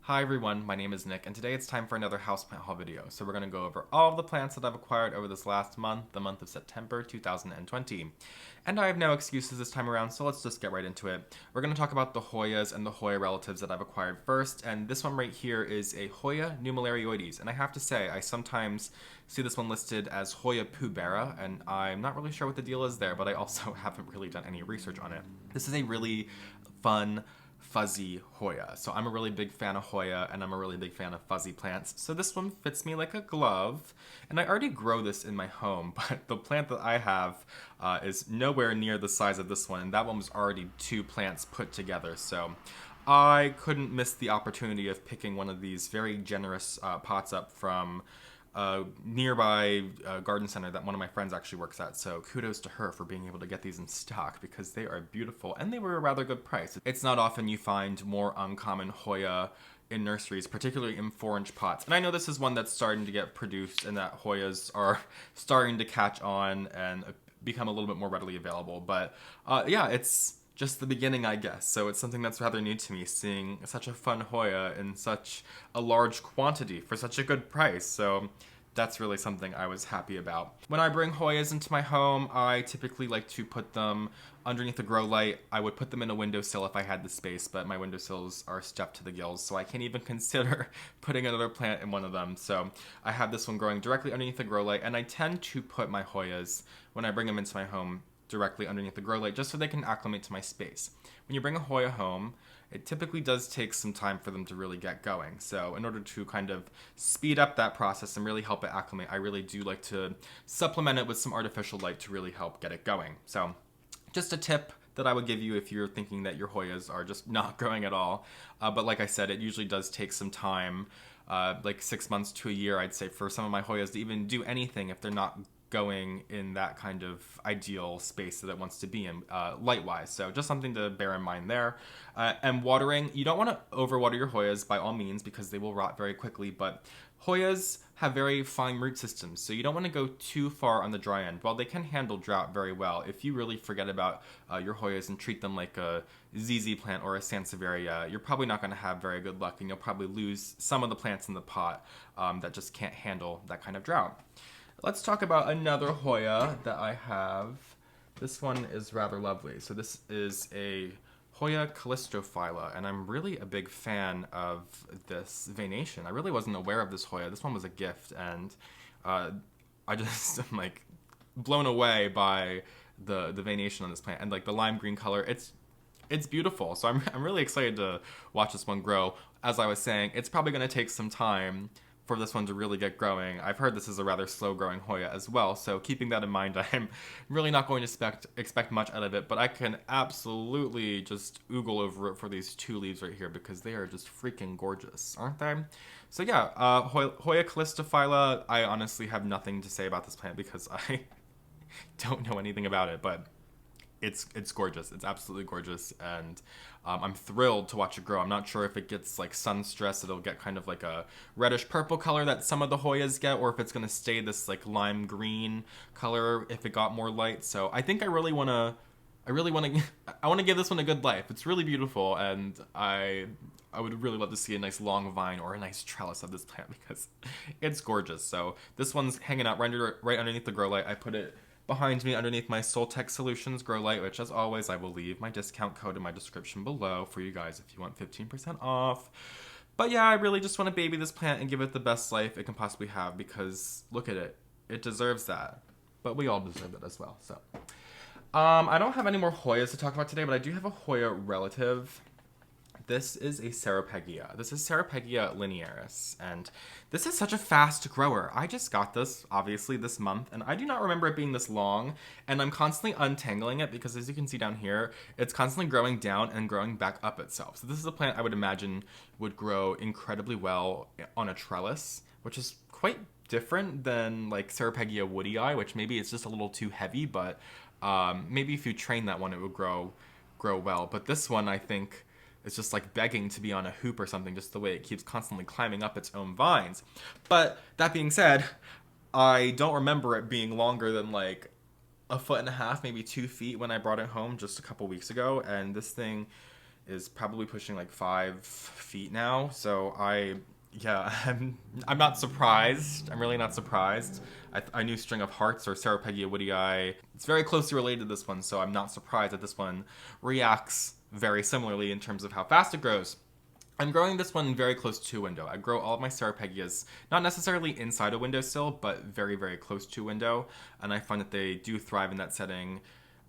Hi everyone, my name is Nick, and today it's time for another houseplant haul video. So we're going to go over all of the plants that I've acquired over this last month, the month of September 2020. And I have no excuses this time around, so let's just get right into it. We're going to talk about the Hoyas and the Hoya relatives that I've acquired first, and this one right here is a Hoya NUMMALARIOIDES. And I have to say, I sometimes see this one listed as Hoya pubera, and I'm not really sure what the deal is there, but I also haven't really done any research on it. This is a really fun, fuzzy Hoya. So I'm a really big fan of Hoya, and I'm a really big fan of fuzzy plants. So this one fits me like a glove. And I already grow this in my home, but the plant that I have is nowhere near the size of this one. And that one was already two plants put together. So I couldn't miss the opportunity of picking one of these very generous pots up from nearby garden center that one of my friends actually works at. So kudos to her for being able to get these in stock because they are beautiful and they were a rather good price. It's not often you find more uncommon Hoya in nurseries, particularly in 4-inch pots. And I know this is one that's starting to get produced and that Hoyas are starting to catch on and become a little bit more readily available. But yeah, it's just the beginning, I guess. So it's something that's rather new to me, seeing such a fun Hoya in such a large quantity for such a good price. So that's really something I was happy about. When I bring Hoyas into my home, I typically like to put them underneath the grow light. I would put them in a windowsill if I had the space, but my windowsills are stuffed to the gills, so I can't even consider putting another plant in one of them. So I have this one growing directly underneath the grow light, and I tend to put my Hoyas, when I bring them into my home, directly underneath the grow light just so they can acclimate to my space. When you bring a Hoya home, it typically does take some time for them to really get going. So in order to kind of speed up that process and really help it acclimate, I really do like to supplement it with some artificial light to really help get it going. So just a tip that I would give you if you're thinking that your Hoyas are just not growing at all. But like I said, it usually does take some time, like 6 months to a year, I'd say, for some of my Hoyas to even do anything if they're not going in that kind of ideal space that it wants to be in light-wise. So just something to bear in mind there. And watering, you don't want to overwater your Hoyas by all means because they will rot very quickly, but Hoyas have very fine root systems, so you don't want to go too far on the dry end. While they can handle drought very well, if you really forget about your Hoyas and treat them like a ZZ plant or a Sansevieria, you're probably not going to have very good luck, and you'll probably lose some of the plants in the pot that just can't handle that kind of drought. Let's talk about another Hoya that I have. This one is rather lovely. So this is a Hoya CALLISTOPHYLLA, and I'm really a big fan of this venation. I really wasn't aware of this Hoya. This one was a gift, and I just am like blown away by the venation on this plant and like the lime green color. It's beautiful. So I'm really excited to watch this one grow. As I was saying, it's probably going to take some time for this one to really get growing. I've heard this is a rather slow growing Hoya as well, so keeping that in mind, I'm really not going to expect much out of it, but I can absolutely just oogle over it for these two leaves right here because they are just freaking gorgeous, aren't they? So yeah, Hoya CALLISTOPHYLLA, I honestly have nothing to say about this plant because I don't know anything about it, but it's gorgeous. It's absolutely gorgeous, and I'm thrilled to watch it grow. I'm not sure if it gets like sun stress, it'll get kind of like a reddish purple color that some of the Hoyas get, or if it's gonna stay this like lime green color if it got more light. So I think I want to give this one a good life. It's really beautiful, and I would really love to see a nice long vine or a nice trellis of this plant because it's gorgeous. So this one's hanging out right underneath the grow light. I put it behind me underneath my Soltech Solutions grow light, which as always I will leave my discount code in my description below for you guys if you want 15% off. But yeah, I really just want to baby this plant and give it the best life it can possibly have because look at it. It deserves that. But we all deserve it as well. So I don't have any more Hoyas to talk about today, but I do have a Hoya relative. This is a Ceropegia. This is Ceropegia linearis, and this is such a fast grower. I just got this, obviously, this month, and I do not remember it being this long, and I'm constantly untangling it because, as you can see down here, it's constantly growing down and growing back up itself. So this is a plant I would imagine would grow incredibly well on a trellis, which is quite different than, like, Ceropegia woodii, which maybe it's just a little too heavy, but maybe if you train that one, it would grow well. But this one, I think, it's just like begging to be on a hoop or something, just the way it keeps constantly climbing up its own vines. But that being said, I don't remember it being longer than like 1.5 feet, maybe 2 feet when I brought it home just a couple weeks ago. And this thing is probably pushing like 5 feet now. So yeah, I'm not surprised. I'm really not surprised. I knew String of Hearts or Ceropegia woodii. It's very closely related to this one, so I'm not surprised that this one reacts very similarly in terms of how fast it grows. I'm growing this one very close to a window. I grow all of my Ceropegias, not necessarily inside a windowsill, but very, very close to a window. And I find that they do thrive in that setting.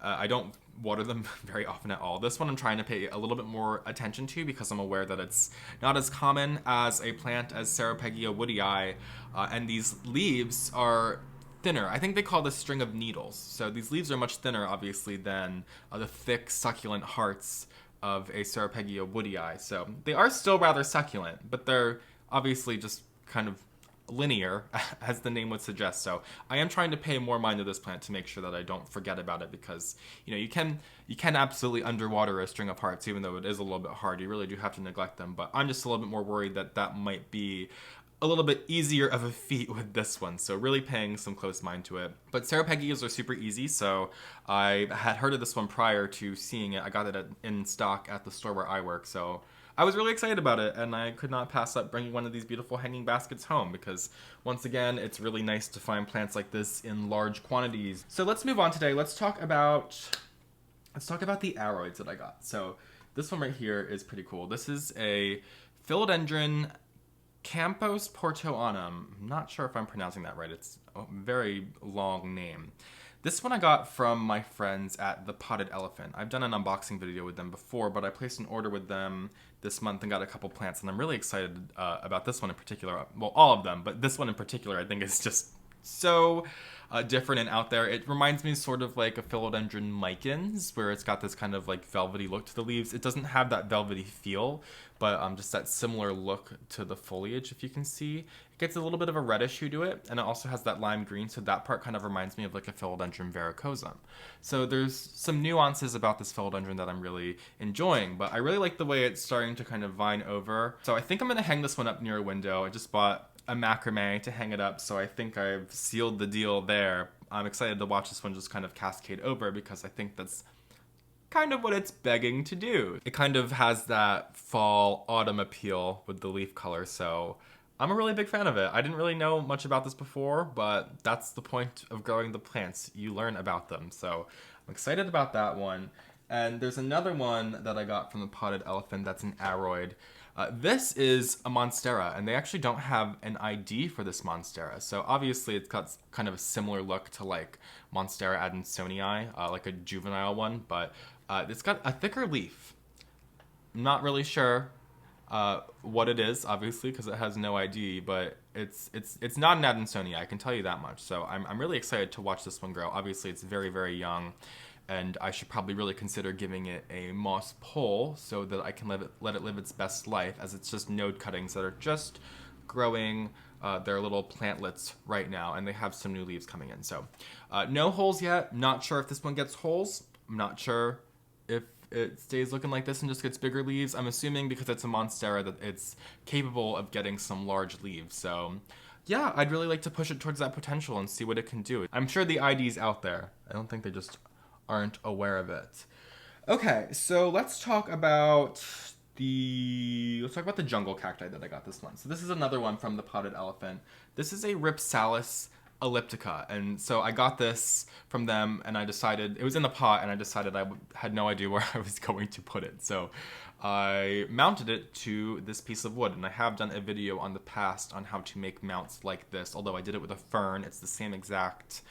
I don't water them very often at all. This one I'm trying to pay a little bit more attention to because I'm aware that it's not as common as a plant as Ceropegia woodii, and these leaves are thinner. I think they call this string of needles. So these leaves are much thinner, obviously, than the thick, succulent hearts of a Ceropegia woodii. So they are still rather succulent, but they're obviously just kind of linear, as the name would suggest. So I am trying to pay more mind to this plant to make sure that I don't forget about it, because you can absolutely underwater a string of hearts, even though it is a little bit hard. You really do have to neglect them, but I'm just a little bit more worried that that might be a little bit easier of a feat with this one, so really paying some close mind to it. But Ceropegias are super easy, so I had heard of this one prior to seeing it. I got it in stock at the store where I work, so I was really excited about it, and I could not pass up bringing one of these beautiful hanging baskets home, because once again, it's really nice to find plants like this in large quantities. So let's move on today. Let's talk about the aroids that I got. So this one right here is pretty cool. This is a Philodendron CAMPOSPORTOANUM. I'm not sure if I'm pronouncing that right. It's a very long name. This one I got from my friends at The Potted Elephant. I've done an unboxing video with them before, but I placed an order with them this month and got a couple plants, and I'm really excited about this one in particular. Well, all of them, but this one in particular I think is just so different and out there. It reminds me sort of like a Philodendron micans, where it's got this kind of like velvety look to the leaves. It doesn't have that velvety feel, but just that similar look to the foliage, if you can see. It gets a little bit of a reddish hue to it, and it also has that lime green, so that part kind of reminds me of like a Philodendron verrucosum. So there's some nuances about this Philodendron that I'm really enjoying, but I really like the way it's starting to kind of vine over. So I think I'm gonna hang this one up near a window. I just bought a macrame to hang it up, so I think I've sealed the deal there. I'm excited to watch this one just kind of cascade over, because I think that's kind of what it's begging to do. It kind of has that fall autumn appeal with the leaf color, so I'm a really big fan of it. I didn't really know much about this before, but that's the point of growing the plants. You learn about them, so I'm excited about that one. And there's another one that I got from the Potted Elephant that's an aroid. This is a Monstera, and they actually don't have an ID for this Monstera. So obviously it's got kind of a similar look to like Monstera adansonii, like a juvenile one, but it's got a thicker leaf. I'm not really sure what it is, obviously, because it has no ID, but it's not an adansonii, I can tell you that much. So I'm really excited to watch this one grow. Obviously it's very, very young, and I should probably really consider giving it a moss pole so that I can let it live its best life, as it's just node cuttings that are just growing their little plantlets right now, and they have some new leaves coming in. So no holes yet. Not sure if this one gets holes. I'm not sure if it stays looking like this and just gets bigger leaves. I'm assuming because it's a Monstera that it's capable of getting some large leaves. So yeah, I'd really like to push it towards that potential and see what it can do. I'm sure the ID's out there. I don't think they just aren't aware of it. Okay, so let's talk about the jungle cacti that I got this month. So this is another one from the Potted Elephant. This is a Rhipsalis elliptica, and so I got this from them, and I decided it was in the pot, and I decided I had no idea where I was going to put it. So I mounted it to this piece of wood, and I have done a video on the past on how to make mounts like this. Although I did it with a fern, it's the same exact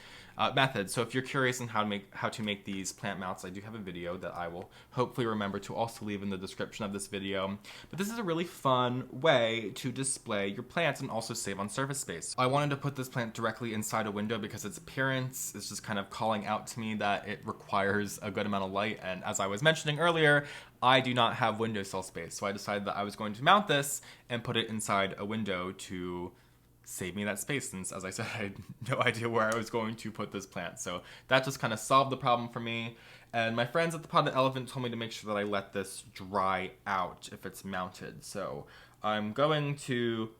method. So if you're curious on how to make these plant mounts, I do have a video that I will hopefully remember to also leave in the description of this video. But this is a really fun way to display your plants and also save on surface space. I wanted to put this plant directly inside a window because its appearance is just kind of calling out to me that it requires a good amount of light, and as I was mentioning earlier, I do not have windowsill space, so I decided that I was going to mount this and put it inside a window to save me that space, since, as I said, I had no idea where I was going to put this plant. So that just kind of solved the problem for me. And my friends at the Potted Elephant told me to make sure that I let this dry out if it's mounted. So I'm going to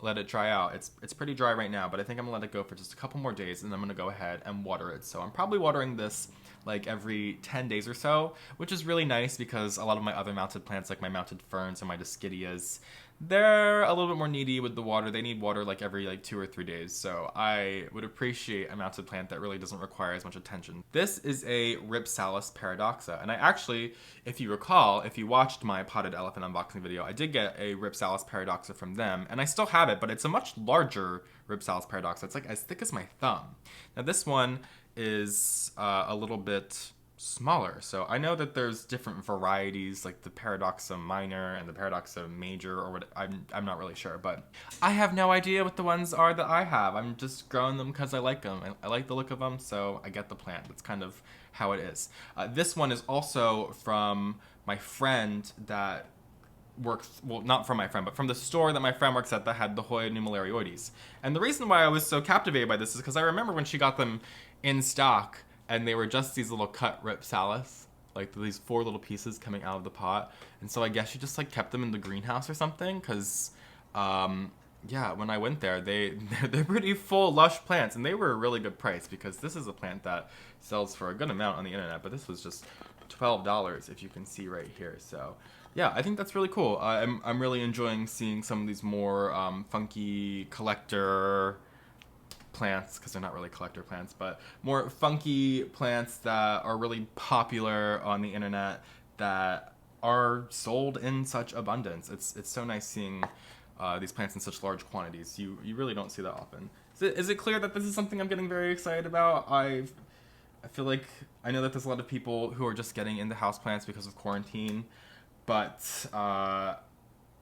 let it dry out. It's pretty dry right now, but I think I'm gonna let it go for just a couple more days, and then I'm gonna go ahead and water it. So I'm probably watering this like every 10 days or so, which is really nice because a lot of my other mounted plants, like my mounted ferns and my Discidias, they're a little bit more needy with the water. They need water like every like 2 or 3 days. So I would appreciate a mounted plant that really doesn't require as much attention. This is a Rhipsalis PARADOXA. And I actually, if you recall, if you watched my potted elephant unboxing video, I did get a Rhipsalis PARADOXA from them. And I still have it, but it's a much larger Rhipsalis PARADOXA. It's like as thick as my thumb. Now this one is a little bit smaller. So I know that there's different varieties, like the Paradoxa minor and the Paradoxa major, or what, I'm not really sure, but I have no idea what the ones are that I have. I'm just growing them because I like them. I like the look of them, so I get the plant. That's kind of how it is. This one is also from my friend that works, well, not from my friend, but from the store that my friend works at that had the Hoya NUMMALARIOIDES. And the reason why I was so captivated by this is because I remember when she got them in stock, and they were just these little cut Rhipsalis, like these 4 little pieces coming out of the pot. And so I guess she just like kept them in the greenhouse or something, because yeah, when I went there, they're pretty full, lush plants, and they were a really good price because this is a plant that sells for a good amount on the internet, but this was just $12, if you can see right here. So yeah, I think that's really cool. I'm really enjoying seeing some of these more funky collector plants, because they're not really collector plants, but more funky plants that are really popular on the internet that are sold in such abundance. It's so nice seeing these plants in such large quantities. You really don't see that often. Is it clear that this is something I'm getting very excited about? I feel like I know that there's a lot of people who are just getting into houseplants because of quarantine, but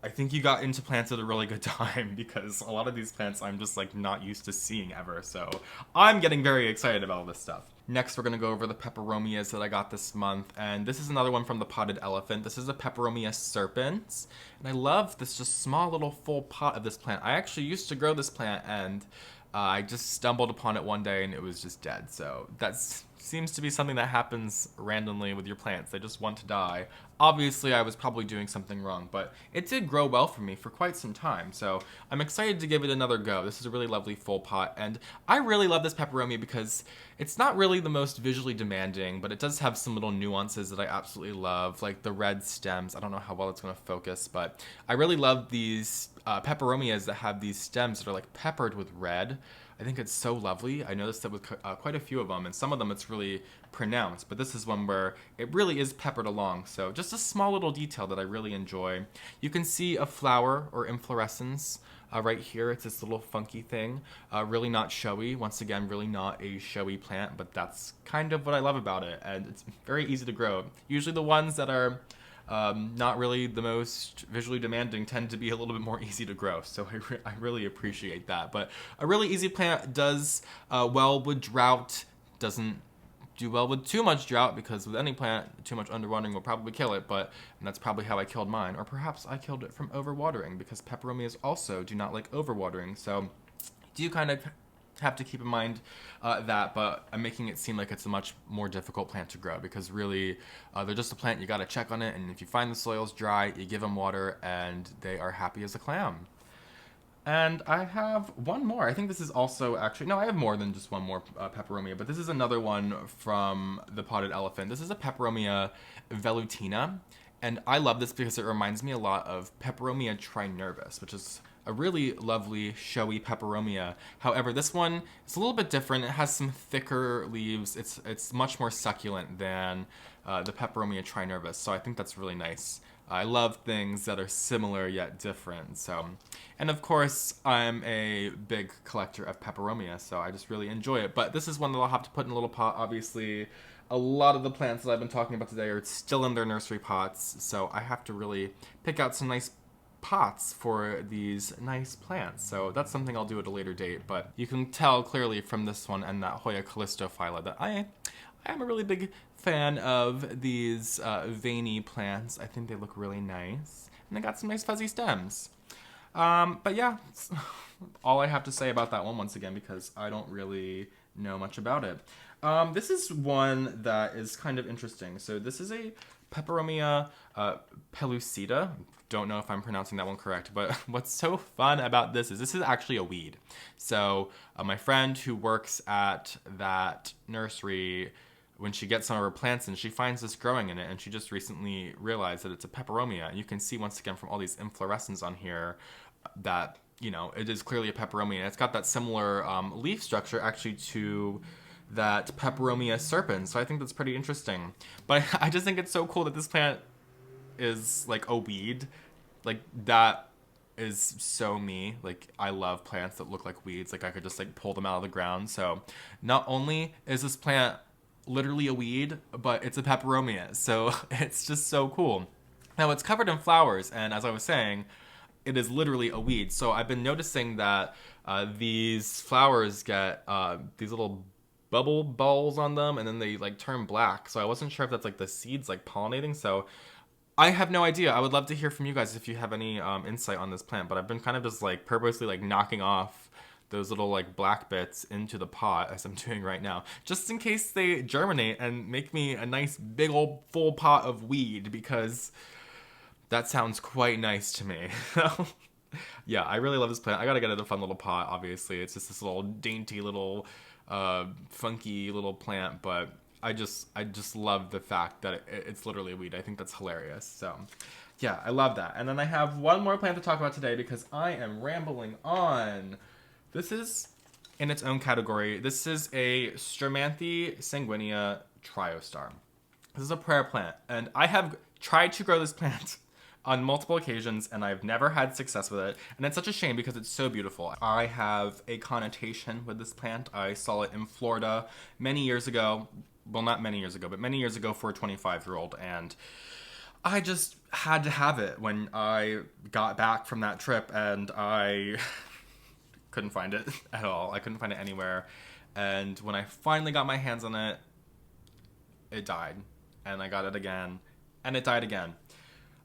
I think you got into plants at a really good time because a lot of these plants I'm just like not used to seeing ever. So I'm getting very excited about all this stuff. Next, we're going to go over the Peperomias that I got this month. And this is another one from the potted elephant. This is a Peperomia serpens. And I love this just small little full pot of this plant. I actually used to grow this plant, and I just stumbled upon it one day and it was just dead. So that seems to be something that happens randomly with your plants. They just want to die. Obviously, I was probably doing something wrong, but it did grow well for me for quite some time. So I'm excited to give it another go. This is a really lovely full pot, and I really love this Peperomia because it's not really the most visually demanding, but it does have some little nuances that I absolutely love, like the red stems. I don't know how well it's going to focus, but I really love these Peperomias that have these stems that are like peppered with red. I think it's so lovely. I noticed that with quite a few of them, and some of them it's really pronounced, but this is one where it really is peppered along. So just a small little detail that I really enjoy. You can see a flower or inflorescence right here. It's this little funky thing, really not showy. Once again, really not a showy plant, but that's kind of what I love about it, and it's very easy to grow. Usually the ones that are not really the most visually demanding tend to be a little bit more easy to grow, so I really appreciate that. But a really easy plant does well with drought, doesn't do well with too much drought, because with any plant, too much underwatering will probably kill it, and that's probably how I killed mine. Or perhaps I killed it from overwatering, because Peperomias also do not like overwatering, so do kind of have to keep in mind that, but I'm making it seem like it's a much more difficult plant to grow, because really they're just a plant. You got to check on it, and if you find the soil's dry, you give them water and they are happy as a clam. And I have one more. I think this is also actually, no, I have more than just one more Peperomia, but this is another one from the potted elephant. This is a Peperomia VELUTINA, and I love this because it reminds me a lot of Peperomia trinervis, which is a really lovely, showy Peperomia. However, this one is a little bit different. It has some thicker leaves. It's much more succulent than the Peperomia trinervis, so I think that's really nice. I love things that are similar yet different. So, and of course, I'm a big collector of Peperomia, so I just really enjoy it. But this is one that I'll have to put in a little pot. Obviously, a lot of the plants that I've been talking about today are still in their nursery pots, so I have to really pick out some nice pots for these nice plants. So that's something I'll do at a later date, but you can tell clearly from this one and that Hoya CALLISTOPHYLLA that I am a really big fan of these veiny plants. I think they look really nice, and they got some nice fuzzy stems. But yeah, that's all I have to say about that one once again, because I don't really know much about it. This is one that is kind of interesting. So this is a Peperomia pellucida. Don't know if I'm pronouncing that one correct, but what's so fun about this is actually a weed. So my friend who works at that nursery, when she gets some of her plants in, she finds this growing in it, and she just recently realized that it's a peperomia. And you can see once again from all these inflorescence on here that, you know, it is clearly a peperomia. And it's got that similar leaf structure actually to that Peperomia serpens. So I think that's pretty interesting. But I just think it's so cool that this plant is like a weed. Like, that is so me. Like, I love plants that look like weeds. Like, I could just like pull them out of the ground. So not only is this plant literally a weed, but it's a peperomia. So it's just so cool. Now, it's covered in flowers, and as I was saying, it is literally a weed. So I've been noticing that these flowers get these little bubble balls on them, and then they like turn black. So I wasn't sure if that's like the seeds like pollinating. So I have no idea. I would love to hear from you guys if you have any insight on this plant. But I've been kind of just like purposely like knocking off those little like black bits into the pot, as I'm doing right now, just in case they germinate and make me a nice big old full pot of weed, because that sounds quite nice to me. Yeah, I really love this plant. I gotta get it a fun little pot, obviously. It's just this little dainty little funky little plant, but I just love the fact that it's literally a weed. I think that's hilarious. So yeah, I love that. And then I have one more plant to talk about today because I am rambling on. This is in its own category. This is a Stromanthe sanguinea Triostar. This is a prayer plant, and I have tried to grow this plant on multiple occasions, and I've never had success with it. And it's such a shame because it's so beautiful. I have a connotation with this plant. I saw it in Florida many years ago. Well, not many years ago, but many years ago for a 25-year-old. And I just had to have it when I got back from that trip, and I couldn't find it at all. I couldn't find it anywhere. And when I finally got my hands on it, it died. And I got it again, and it died again.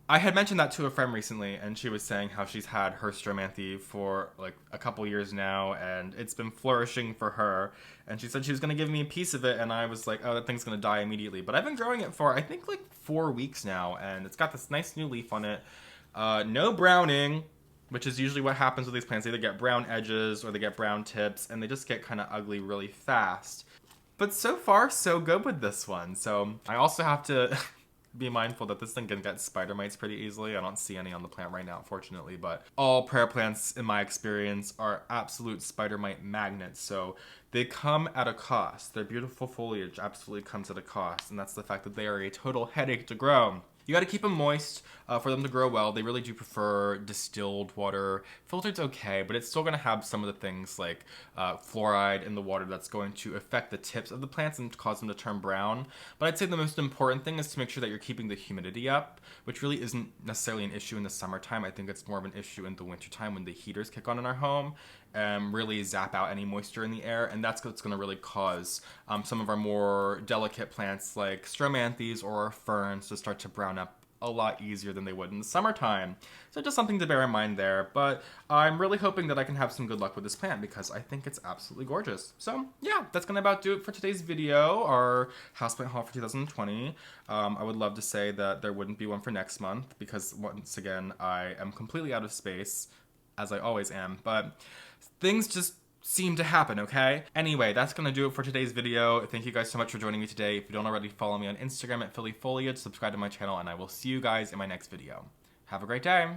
I had mentioned that to a friend recently, and she was saying how she's had her Stromanthe for like a couple years now, and it's been flourishing for her. And she said she was going to give me a piece of it, and I was like, oh, that thing's going to die immediately. But I've been growing it for, I think, like 4 weeks now, and it's got this nice new leaf on it. No browning, which is usually what happens with these plants. They either get brown edges or they get brown tips, and they just get kind of ugly really fast. But so far, so good with this one. So I also have to be mindful that this thing can get spider mites pretty easily. I don't see any on the plant right now, unfortunately, but all prayer plants, in my experience, are absolute spider mite magnets. So they come at a cost. Their beautiful foliage absolutely comes at a cost, and that's the fact that they are a total headache to grow. You got to keep them moist for them to grow well. They really do prefer distilled water. Filtered's okay, but it's still going to have some of the things like fluoride in the water that's going to affect the tips of the plants and cause them to turn brown. But I'd say the most important thing is to make sure that you're keeping the humidity up, which really isn't necessarily an issue in the summertime. I think it's more of an issue in the wintertime when the heaters kick on in our home and really zap out any moisture in the air, and that's what's going to really cause some of our more delicate plants like Stromanthes or ferns to start to brown up a lot easier than they would in the summertime. So just something to bear in mind there, but I'm really hoping that I can have some good luck with this plant because I think it's absolutely gorgeous. So yeah, that's gonna about do it for today's video, our houseplant haul for 2020. I would love to say that there wouldn't be one for next month because once again, I am completely out of space, as I always am, but things just seem to happen, okay? Anyway, that's gonna do it for today's video. Thank you guys so much for joining me today. If you don't already, follow me on Instagram at PhillyFoliage, subscribe to my channel, and I will see you guys in my next video. Have a great day!